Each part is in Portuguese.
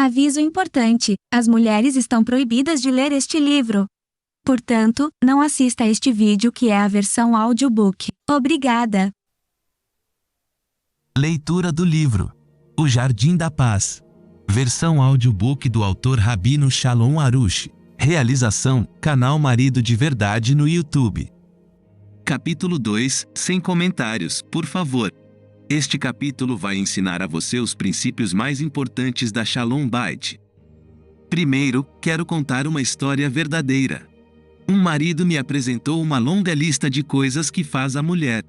Aviso importante: as mulheres estão proibidas de ler este livro. Portanto, não assista a este vídeo que é a versão audiobook. Obrigada. Leitura do livro O Jardim da Paz. Versão audiobook do autor Rabino Shalom Arush. Realização: Canal Marido de Verdade no YouTube. Capítulo 2, sem comentários, por favor. Este capítulo vai ensinar a você os princípios mais importantes da Shalom Bait. Primeiro, quero contar uma história verdadeira. Um marido me apresentou uma longa lista de coisas que faz a mulher.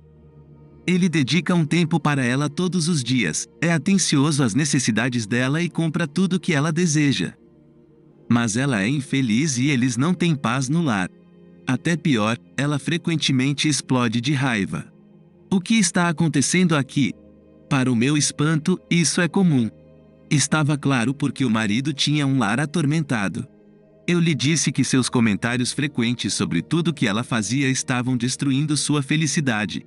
Ele dedica um tempo para ela todos os dias, é atencioso às necessidades dela e compra tudo que ela deseja. Mas ela é infeliz e eles não têm paz no lar. Até pior, ela frequentemente explode de raiva. O que está acontecendo aqui? Para o meu espanto, isso é comum. Estava claro porque o marido tinha um lar atormentado. Eu lhe disse que seus comentários frequentes sobre tudo que ela fazia estavam destruindo sua felicidade.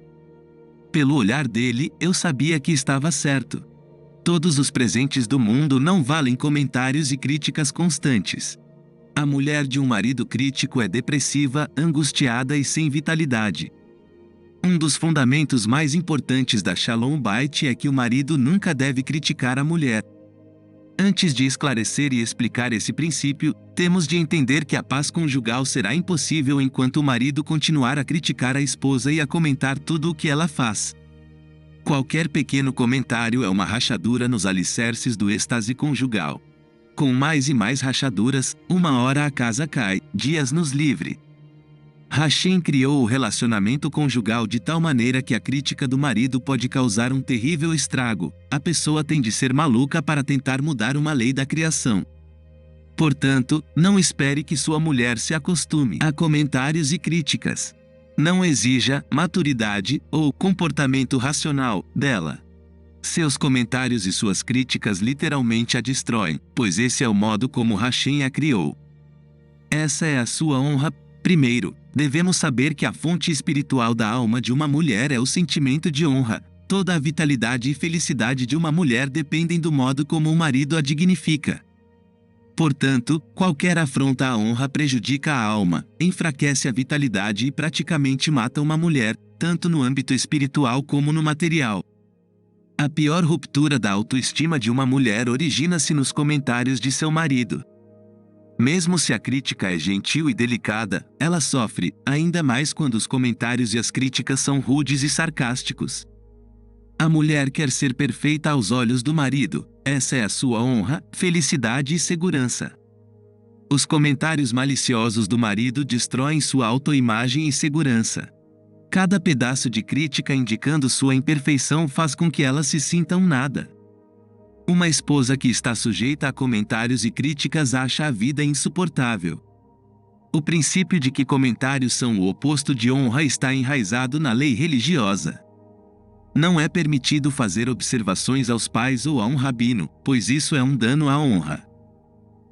Pelo olhar dele, eu sabia que estava certo. Todos os presentes do mundo não valem comentários e críticas constantes. A mulher de um marido crítico é depressiva, angustiada e sem vitalidade. Um dos fundamentos mais importantes da Shalom Bait é que o marido nunca deve criticar a mulher. Antes de esclarecer e explicar esse princípio, temos de entender que a paz conjugal será impossível enquanto o marido continuar a criticar a esposa e a comentar tudo o que ela faz. Qualquer pequeno comentário é uma rachadura nos alicerces do êxtase conjugal. Com mais e mais rachaduras, uma hora a casa cai, Dias nos livre. Hashem criou o relacionamento conjugal de tal maneira que a crítica do marido pode causar um terrível estrago. A pessoa tem de ser maluca para tentar mudar uma lei da criação. Portanto, não espere que sua mulher se acostume a comentários e críticas. Não exija maturidade ou comportamento racional dela. Seus comentários e suas críticas literalmente a destroem, pois esse é o modo como Hashem a criou. Essa é a sua honra. Primeiro, devemos saber que a fonte espiritual da alma de uma mulher é o sentimento de honra. Toda a vitalidade e felicidade de uma mulher dependem do modo como o marido a dignifica. Portanto, qualquer afronta à honra prejudica a alma, enfraquece a vitalidade e praticamente mata uma mulher, tanto no âmbito espiritual como no material. A pior ruptura da autoestima de uma mulher origina-se nos comentários de seu marido. Mesmo se a crítica é gentil e delicada, ela sofre, ainda mais quando os comentários e as críticas são rudes e sarcásticos. A mulher quer ser perfeita aos olhos do marido, essa é a sua honra, felicidade e segurança. Os comentários maliciosos do marido destroem sua autoimagem e segurança. Cada pedaço de crítica indicando sua imperfeição faz com que ela se sinta um nada. Uma esposa que está sujeita a comentários e críticas acha a vida insuportável. O princípio de que comentários são o oposto de honra está enraizado na lei religiosa. Não é permitido fazer observações aos pais ou a um rabino, pois isso é um dano à honra.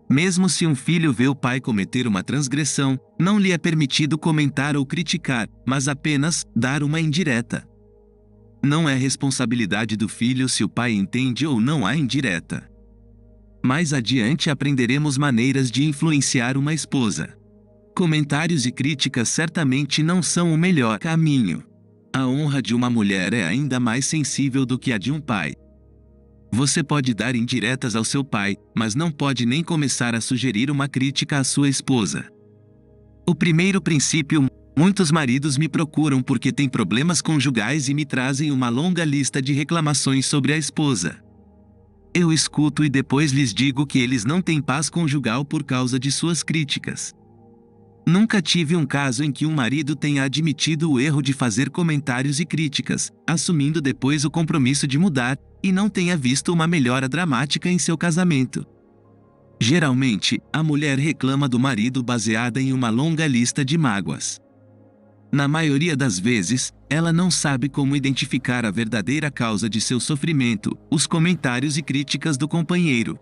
Mesmo se um filho vê o pai cometer uma transgressão, não lhe é permitido comentar ou criticar, mas apenas dar uma indireta. Não é responsabilidade do filho se o pai entende ou não a indireta. Mais adiante aprenderemos maneiras de influenciar uma esposa. Comentários e críticas certamente não são o melhor caminho. A honra de uma mulher é ainda mais sensível do que a de um pai. Você pode dar indiretas ao seu pai, mas não pode nem começar a sugerir uma crítica à sua esposa. O primeiro princípio: muitos maridos me procuram porque têm problemas conjugais e me trazem uma longa lista de reclamações sobre a esposa. Eu escuto e depois lhes digo que eles não têm paz conjugal por causa de suas críticas. Nunca tive um caso em que um marido tenha admitido o erro de fazer comentários e críticas, assumindo depois o compromisso de mudar, e não tenha visto uma melhora dramática em seu casamento. Geralmente, a mulher reclama do marido baseada em uma longa lista de mágoas. Na maioria das vezes, ela não sabe como identificar a verdadeira causa de seu sofrimento, os comentários e críticas do companheiro.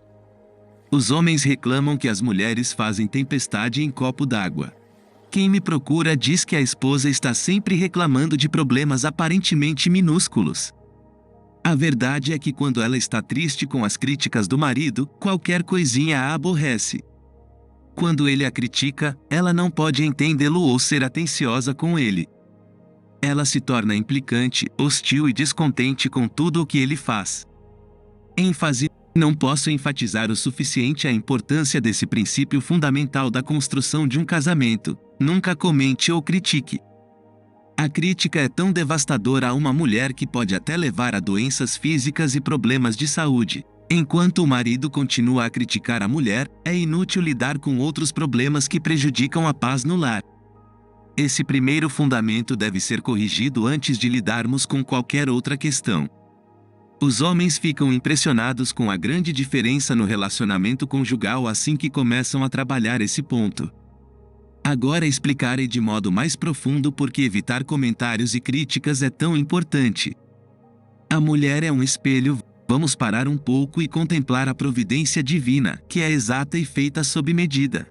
Os homens reclamam que as mulheres fazem tempestade em copo d'água. Quem me procura diz que a esposa está sempre reclamando de problemas aparentemente minúsculos. A verdade é que quando ela está triste com as críticas do marido, qualquer coisinha a aborrece. Quando ele a critica, ela não pode entendê-lo ou ser atenciosa com ele. Ela se torna implicante, hostil e descontente com tudo o que ele faz. ênfase. Não posso enfatizar o suficiente a importância desse princípio fundamental da construção de um casamento. Nunca comente ou critique. A crítica é tão devastadora a uma mulher que pode até levar a doenças físicas e problemas de saúde. Enquanto o marido continua a criticar a mulher, é inútil lidar com outros problemas que prejudicam a paz no lar. Esse primeiro fundamento deve ser corrigido antes de lidarmos com qualquer outra questão. Os homens ficam impressionados com a grande diferença no relacionamento conjugal assim que começam a trabalhar esse ponto. Agora explicarei de modo mais profundo por que evitar comentários e críticas é tão importante. A mulher é um espelho. Vamos parar um pouco e contemplar a providência divina, que é exata e feita sob medida.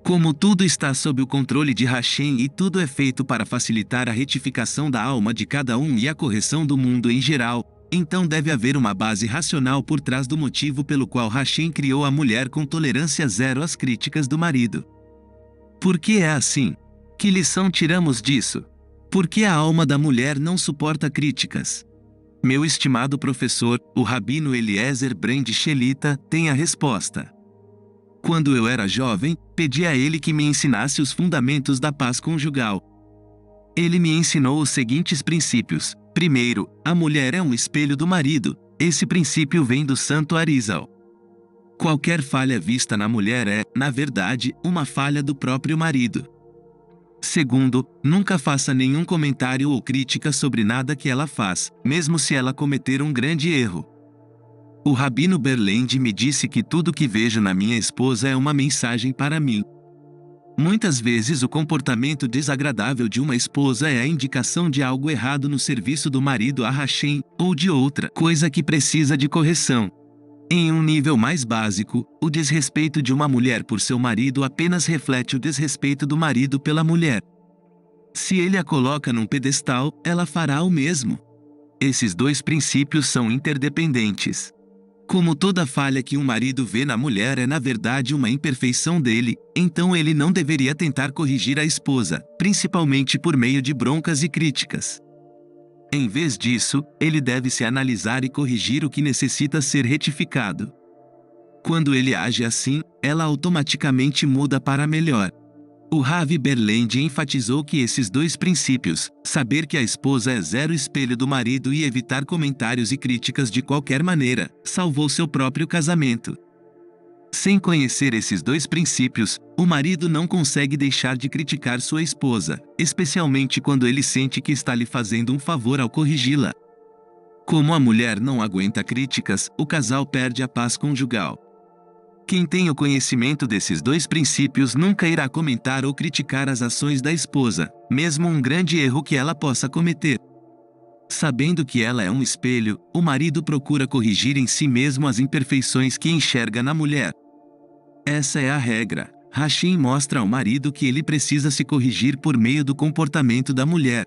Como tudo está sob o controle de Hashem e tudo é feito para facilitar a retificação da alma de cada um e a correção do mundo em geral, então deve haver uma base racional por trás do motivo pelo qual Hashem criou a mulher com tolerância zero às críticas do marido. Por que é assim? Que lição tiramos disso? Por que a alma da mulher não suporta críticas? Meu estimado professor, o Rabino Eliezer Brand Shelita, tem a resposta. Quando eu era jovem, pedi a ele que me ensinasse os fundamentos da paz conjugal. Ele me ensinou os seguintes princípios. Primeiro, a mulher é um espelho do marido. Esse princípio vem do Santo Arizal. Qualquer falha vista na mulher é, na verdade, uma falha do próprio marido. Segundo, nunca faça nenhum comentário ou crítica sobre nada que ela faz, mesmo se ela cometer um grande erro. O Rabino Berland me disse que tudo que vejo na minha esposa é uma mensagem para mim. Muitas vezes o comportamento desagradável de uma esposa é a indicação de algo errado no serviço do marido a Hashem, ou de outra coisa que precisa de correção. Em um nível mais básico, o desrespeito de uma mulher por seu marido apenas reflete o desrespeito do marido pela mulher. Se ele a coloca num pedestal, ela fará o mesmo. Esses dois princípios são interdependentes. Como toda falha que um marido vê na mulher é na verdade uma imperfeição dele, então ele não deveria tentar corrigir a esposa, principalmente por meio de broncas e críticas. Em vez disso, ele deve se analisar e corrigir o que necessita ser retificado. Quando ele age assim, ela automaticamente muda para melhor. O Rav Berland enfatizou que esses dois princípios, saber que a esposa é zero espelho do marido e evitar comentários e críticas de qualquer maneira, salvou seu próprio casamento. Sem conhecer esses dois princípios, o marido não consegue deixar de criticar sua esposa, especialmente quando ele sente que está lhe fazendo um favor ao corrigi-la. Como a mulher não aguenta críticas, o casal perde a paz conjugal. Quem tem o conhecimento desses dois princípios nunca irá comentar ou criticar as ações da esposa, mesmo um grande erro que ela possa cometer. Sabendo que ela é um espelho, o marido procura corrigir em si mesmo as imperfeições que enxerga na mulher. Essa é a regra. Hashem mostra ao marido que ele precisa se corrigir por meio do comportamento da mulher.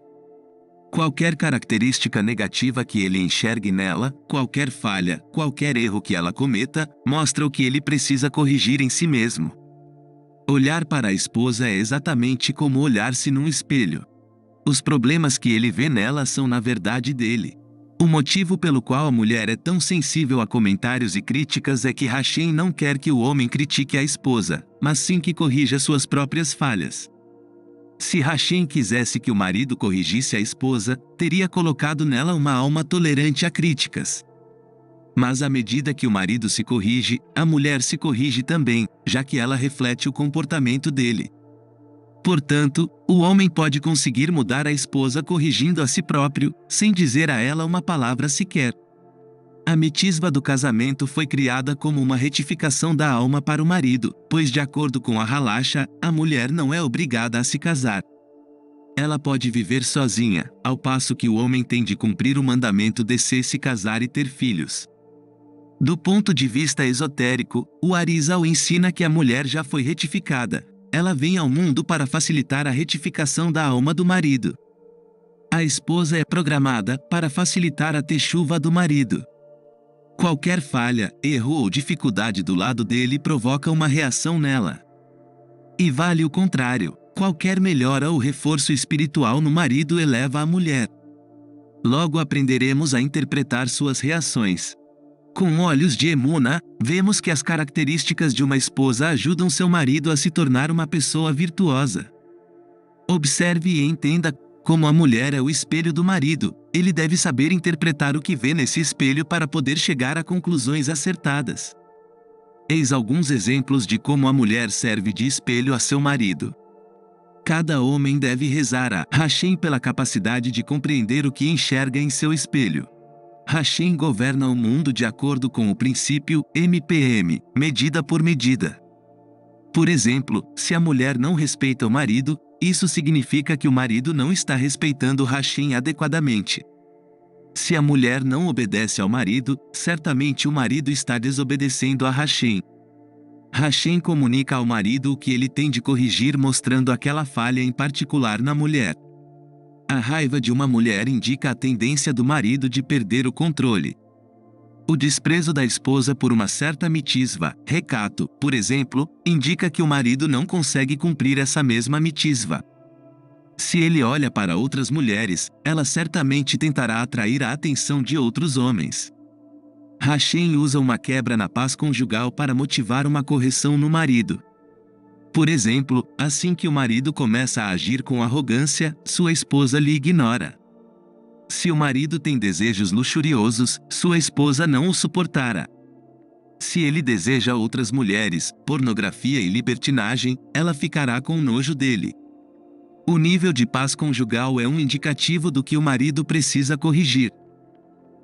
Qualquer característica negativa que ele enxergue nela, qualquer falha, qualquer erro que ela cometa, mostra o que ele precisa corrigir em si mesmo. Olhar para a esposa é exatamente como olhar-se num espelho. Os problemas que ele vê nela são na verdade dele. O motivo pelo qual a mulher é tão sensível a comentários e críticas é que Hashem não quer que o homem critique a esposa, mas sim que corrija suas próprias falhas. Se Hashem quisesse que o marido corrigisse a esposa, teria colocado nela uma alma tolerante a críticas. Mas à medida que o marido se corrige, a mulher se corrige também, já que ela reflete o comportamento dele. Portanto, o homem pode conseguir mudar a esposa corrigindo a si próprio, sem dizer a ela uma palavra sequer. A mitzvah do casamento foi criada como uma retificação da alma para o marido, pois de acordo com a halacha, a mulher não é obrigada a se casar. Ela pode viver sozinha, ao passo que o homem tem de cumprir o mandamento de se casar e ter filhos. Do ponto de vista esotérico, o Arizal ensina que a mulher já foi retificada. Ela vem ao mundo para facilitar a retificação da alma do marido. A esposa é programada para facilitar a techuva do marido. Qualquer falha, erro ou dificuldade do lado dele provoca uma reação nela. E vale o contrário, qualquer melhora ou reforço espiritual no marido eleva a mulher. Logo aprenderemos a interpretar suas reações. Com olhos de Emuna, vemos que as características de uma esposa ajudam seu marido a se tornar uma pessoa virtuosa. Observe e entenda como a mulher é o espelho do marido, ele deve saber interpretar o que vê nesse espelho para poder chegar a conclusões acertadas. Eis alguns exemplos de como a mulher serve de espelho a seu marido. Cada homem deve rezar a Hashem pela capacidade de compreender o que enxerga em seu espelho. Hashem governa o mundo de acordo com o princípio MPM, medida por medida. Por exemplo, se a mulher não respeita o marido, isso significa que o marido não está respeitando Hashem adequadamente. Se a mulher não obedece ao marido, certamente o marido está desobedecendo a Hashem. Hashem comunica ao marido o que ele tem de corrigir mostrando aquela falha em particular na mulher. A raiva de uma mulher indica a tendência do marido de perder o controle. O desprezo da esposa por uma certa mitzvah, recato, por exemplo, indica que o marido não consegue cumprir essa mesma mitzvah. Se ele olha para outras mulheres, ela certamente tentará atrair a atenção de outros homens. Hashem usa uma quebra na paz conjugal para motivar uma correção no marido. Por exemplo, assim que o marido começa a agir com arrogância, sua esposa lhe ignora. Se o marido tem desejos luxuriosos, sua esposa não o suportará. Se ele deseja outras mulheres, pornografia e libertinagem, ela ficará com nojo dele. O nível de paz conjugal é um indicativo do que o marido precisa corrigir.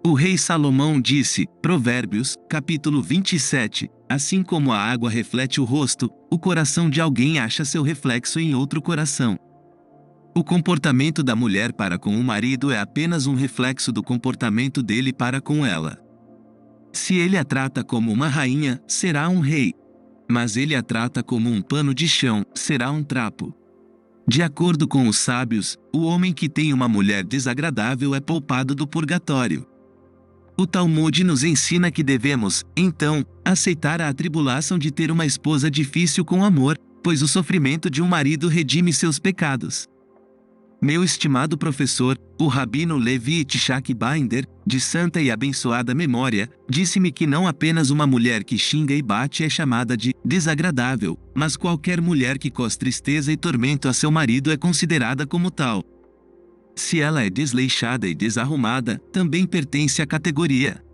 O rei Salomão disse, Provérbios, capítulo 27, assim como a água reflete o rosto, o coração de alguém acha seu reflexo em outro coração. O comportamento da mulher para com o marido é apenas um reflexo do comportamento dele para com ela. Se ele a trata como uma rainha, será um rei. Mas ele a trata como um pano de chão, será um trapo. De acordo com os sábios, o homem que tem uma mulher desagradável é poupado do purgatório. O Talmud nos ensina que devemos, então, aceitar a atribulação de ter uma esposa difícil com amor, pois o sofrimento de um marido redime seus pecados. Meu estimado professor, o Rabino Levi Yitzhak Binder, de santa e abençoada memória, disse-me que não apenas uma mulher que xinga e bate é chamada de desagradável, mas qualquer mulher que cause tristeza e tormento a seu marido é considerada como tal. Se ela é desleixada e desarrumada, também pertence à categoria.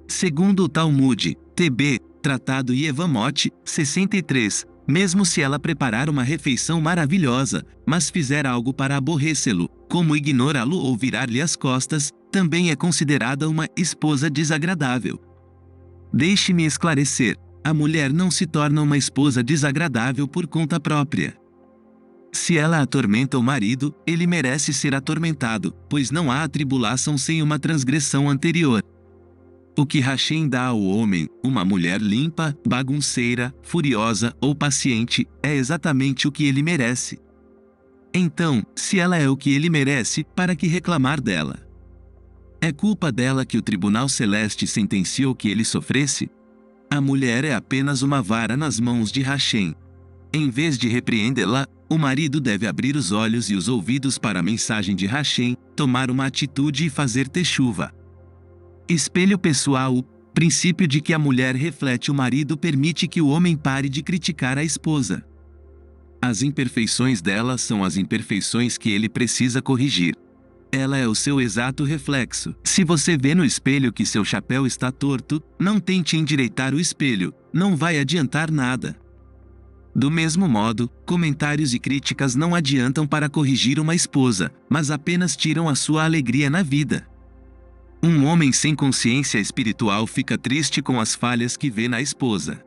Segundo o Talmud, TB, Tratado Yevamot, 63, mesmo se ela preparar uma refeição maravilhosa, mas fizer algo para aborrecê-lo, como ignorá-lo ou virar-lhe as costas, também é considerada uma esposa desagradável. Deixe-me esclarecer, a mulher não se torna uma esposa desagradável por conta própria. Se ela atormenta o marido, ele merece ser atormentado, pois não há atribulação sem uma transgressão anterior. O que Hashem dá ao homem, uma mulher limpa, bagunceira, furiosa ou paciente, é exatamente o que ele merece. Então, se ela é o que ele merece, para que reclamar dela? É culpa dela que o Tribunal Celeste sentenciou que ele sofresse? A mulher é apenas uma vara nas mãos de Hashem. Em vez de repreendê-la, o marido deve abrir os olhos e os ouvidos para a mensagem de Hashem, tomar uma atitude e fazer techuva. Espelho pessoal, o princípio de que a mulher reflete o marido permite que o homem pare de criticar a esposa. As imperfeições dela são as imperfeições que ele precisa corrigir. Ela é o seu exato reflexo. Se você vê no espelho que seu chapéu está torto, não tente endireitar o espelho, não vai adiantar nada. Do mesmo modo, comentários e críticas não adiantam para corrigir uma esposa, mas apenas tiram a sua alegria na vida. Um homem sem consciência espiritual fica triste com as falhas que vê na esposa.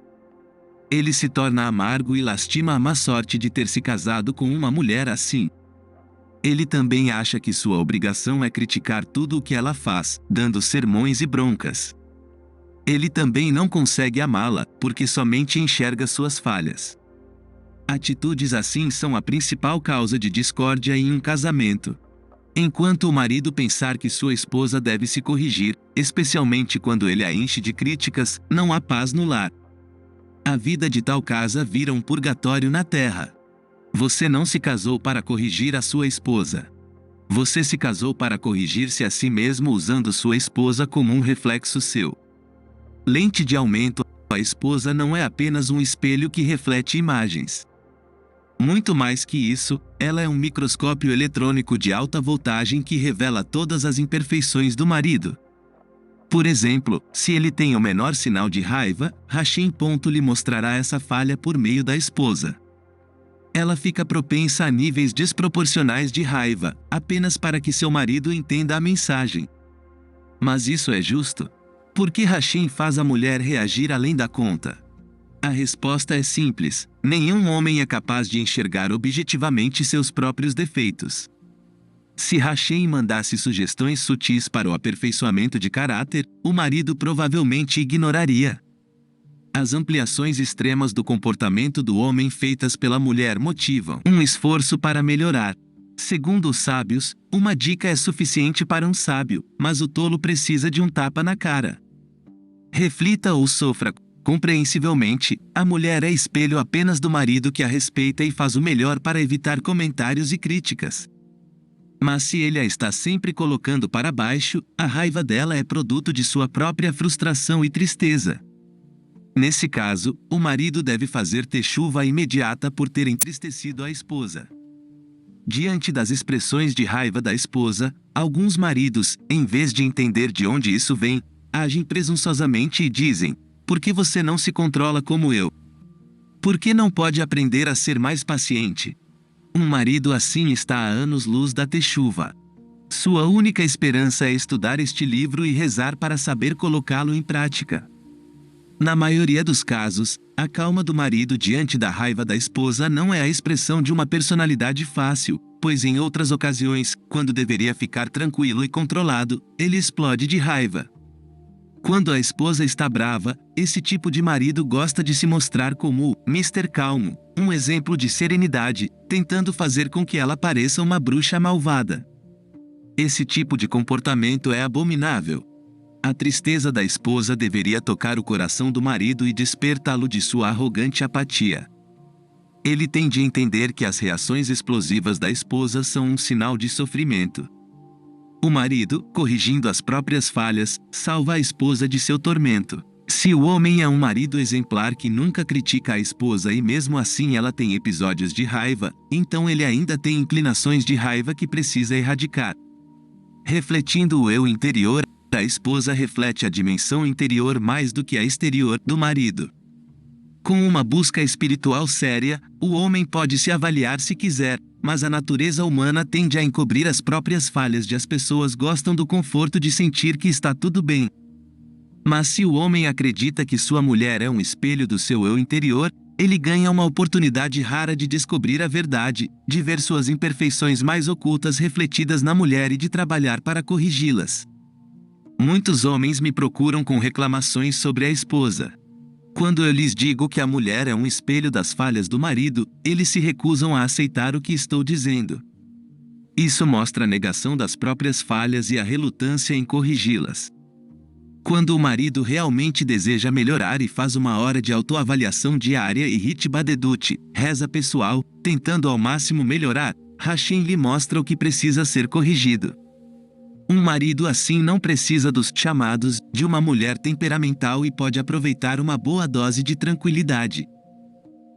Ele se torna amargo e lastima a má sorte de ter se casado com uma mulher assim. Ele também acha que sua obrigação é criticar tudo o que ela faz, dando sermões e broncas. Ele também não consegue amá-la, porque somente enxerga suas falhas. Atitudes assim são a principal causa de discórdia em um casamento. Enquanto o marido pensar que sua esposa deve se corrigir, especialmente quando ele a enche de críticas, não há paz no lar. A vida de tal casa vira um purgatório na terra. Você não se casou para corrigir a sua esposa. Você se casou para corrigir-se a si mesmo usando sua esposa como um reflexo seu. Lente de aumento: a esposa não é apenas um espelho que reflete imagens. Muito mais que isso, ela é um microscópio eletrônico de alta voltagem que revela todas as imperfeições do marido. Por exemplo, se ele tem o menor sinal de raiva, Hashem lhe mostrará essa falha por meio da esposa. Ela fica propensa a níveis desproporcionais de raiva, apenas para que seu marido entenda a mensagem. Mas isso é justo? Por que Hashem faz a mulher reagir além da conta? A resposta é simples: nenhum homem é capaz de enxergar objetivamente seus próprios defeitos. Se Hashem mandasse sugestões sutis para o aperfeiçoamento de caráter, o marido provavelmente ignoraria. As ampliações extremas do comportamento do homem feitas pela mulher motivam um esforço para melhorar. Segundo os sábios, uma dica é suficiente para um sábio, mas o tolo precisa de um tapa na cara. Reflita ou sofra. Compreensivelmente, a mulher é espelho apenas do marido que a respeita e faz o melhor para evitar comentários e críticas. Mas se ele a está sempre colocando para baixo, a raiva dela é produto de sua própria frustração e tristeza. Nesse caso, o marido deve fazer teshuva imediata por ter entristecido a esposa. Diante das expressões de raiva da esposa, alguns maridos, em vez de entender de onde isso vem, agem presunçosamente e dizem: por que você não se controla como eu? Por que não pode aprender a ser mais paciente? Um marido assim está a anos-luz da teshuva. Sua única esperança é estudar este livro e rezar para saber colocá-lo em prática. Na maioria dos casos, a calma do marido diante da raiva da esposa não é a expressão de uma personalidade fácil, pois em outras ocasiões, quando deveria ficar tranquilo e controlado, ele explode de raiva. Quando a esposa está brava, esse tipo de marido gosta de se mostrar como o Mr. Calmo, um exemplo de serenidade, tentando fazer com que ela pareça uma bruxa malvada. Esse tipo de comportamento é abominável. A tristeza da esposa deveria tocar o coração do marido e despertá-lo de sua arrogante apatia. Ele tem de entender que as reações explosivas da esposa são um sinal de sofrimento. O marido, corrigindo as próprias falhas, salva a esposa de seu tormento. Se o homem é um marido exemplar que nunca critica a esposa e mesmo assim ela tem episódios de raiva, então ele ainda tem inclinações de raiva que precisa erradicar. Refletindo o eu interior, a esposa reflete a dimensão interior mais do que a exterior do marido. Com uma busca espiritual séria, o homem pode se avaliar se quiser, mas a natureza humana tende a encobrir as próprias falhas de as pessoas gostam do conforto de sentir que está tudo bem. Mas se o homem acredita que sua mulher é um espelho do seu eu interior, ele ganha uma oportunidade rara de descobrir a verdade, de ver suas imperfeições mais ocultas refletidas na mulher e de trabalhar para corrigi-las. Muitos homens me procuram com reclamações sobre a esposa. Quando eu lhes digo que a mulher é um espelho das falhas do marido, eles se recusam a aceitar o que estou dizendo. Isso mostra a negação das próprias falhas e a relutância em corrigi-las. Quando o marido realmente deseja melhorar e faz uma hora de autoavaliação diária e hitbadedut, reza pessoal, tentando ao máximo melhorar, Hashem lhe mostra o que precisa ser corrigido. Um marido assim não precisa dos chamados de uma mulher temperamental e pode aproveitar uma boa dose de tranquilidade.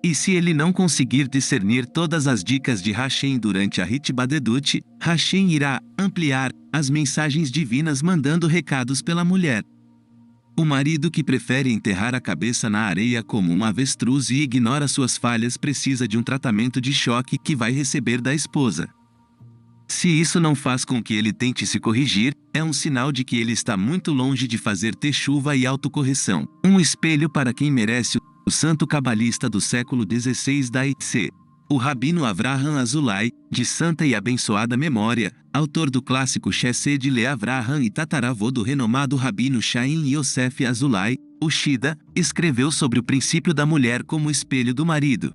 E se ele não conseguir discernir todas as dicas de Hashem durante a hitbadedut, Hashem irá ampliar as mensagens divinas mandando recados pela mulher. O marido que prefere enterrar a cabeça na areia como um avestruz e ignora suas falhas precisa de um tratamento de choque que vai receber da esposa. Se isso não faz com que ele tente se corrigir, é um sinal de que ele está muito longe de fazer teshuva e autocorreção. Um espelho para quem merece o santo cabalista do século XVI da Itse. O Rabino Avraham Azulay, de santa e abençoada memória, autor do clássico Chesed Le Avraham e tataravô do renomado Rabino Chaim Yosef Azulay, o Shida, escreveu sobre o princípio da mulher como espelho do marido.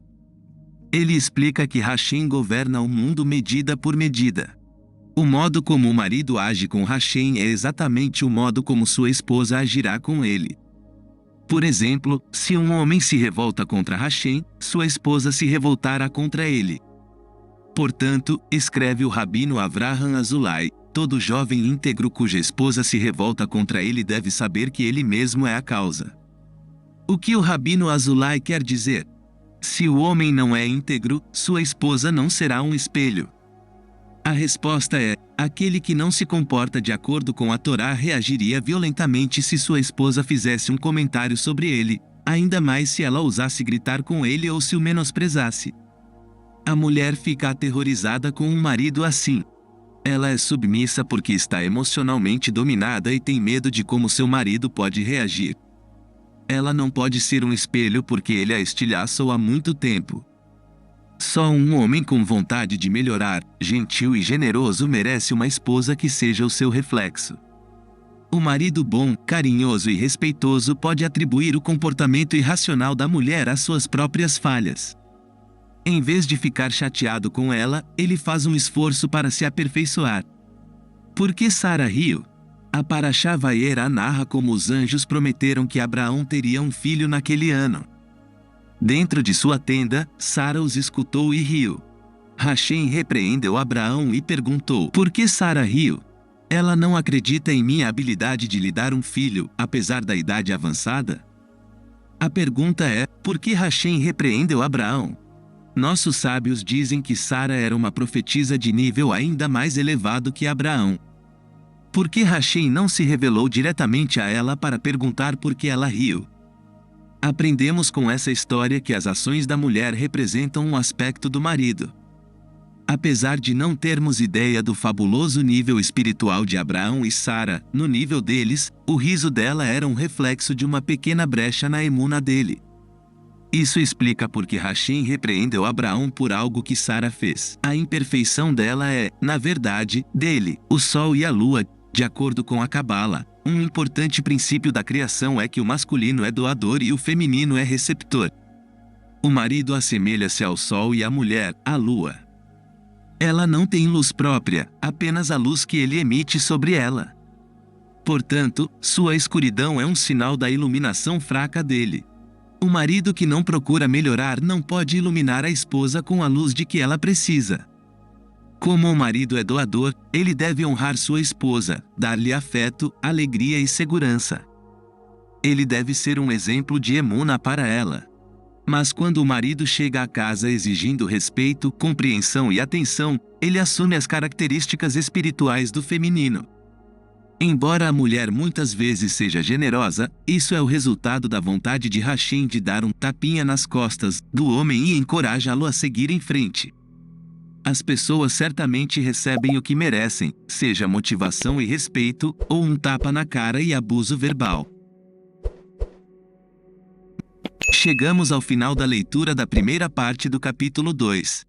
Ele explica que Hashem governa o mundo medida por medida. O modo como o marido age com Hashem é exatamente o modo como sua esposa agirá com ele. Por exemplo, se um homem se revolta contra Hashem, sua esposa se revoltará contra ele. Portanto, escreve o Rabino Avraham Azulay, todo jovem íntegro cuja esposa se revolta contra ele deve saber que ele mesmo é a causa. O que o Rabino Azulay quer dizer? Se o homem não é íntegro, sua esposa não será um espelho. A resposta é: aquele que não se comporta de acordo com a Torá reagiria violentamente se sua esposa fizesse um comentário sobre ele, ainda mais se ela ousasse gritar com ele ou se o menosprezasse. A mulher fica aterrorizada com um marido assim. Ela é submissa porque está emocionalmente dominada e tem medo de como seu marido pode reagir. Ela não pode ser um espelho porque ele a estilhaçou há muito tempo. Só um homem com vontade de melhorar, gentil e generoso merece uma esposa que seja o seu reflexo. O marido bom, carinhoso e respeitoso pode atribuir o comportamento irracional da mulher às suas próprias falhas. Em vez de ficar chateado com ela, ele faz um esforço para se aperfeiçoar. Por que Sara riu? A Parashá Vayera narra como os anjos prometeram que Abraão teria um filho naquele ano. Dentro de sua tenda, Sara os escutou e riu. Hashem repreendeu Abraão e perguntou: por que Sara riu? Ela não acredita em minha habilidade de lhe dar um filho, apesar da idade avançada? A pergunta é: por que Hashem repreendeu Abraão? Nossos sábios dizem que Sara era uma profetisa de nível ainda mais elevado que Abraão. Por que Hashem não se revelou diretamente a ela para perguntar por que ela riu? Aprendemos com essa história que as ações da mulher representam um aspecto do marido. Apesar de não termos ideia do fabuloso nível espiritual de Abraão e Sara, no nível deles, o riso dela era um reflexo de uma pequena brecha na emuna dele. Isso explica por que Hashem repreendeu Abraão por algo que Sara fez. A imperfeição dela é, na verdade, dele, o sol e a lua, de acordo com a Cabala. Um importante princípio da criação é que o masculino é doador e o feminino é receptor. O marido assemelha-se ao sol e a mulher, à lua. Ela não tem luz própria, apenas a luz que ele emite sobre ela. Portanto, sua escuridão é um sinal da iluminação fraca dele. O marido que não procura melhorar não pode iluminar a esposa com a luz de que ela precisa. Como o marido é doador, ele deve honrar sua esposa, dar-lhe afeto, alegria e segurança. Ele deve ser um exemplo de emuna para ela. Mas quando o marido chega à casa exigindo respeito, compreensão e atenção, ele assume as características espirituais do feminino. Embora a mulher muitas vezes seja generosa, isso é o resultado da vontade de Hashem de dar um tapinha nas costas do homem e encorajá-lo a seguir em frente. As pessoas certamente recebem o que merecem, seja motivação e respeito, ou um tapa na cara e abuso verbal. Chegamos ao final da leitura da primeira parte do capítulo 2.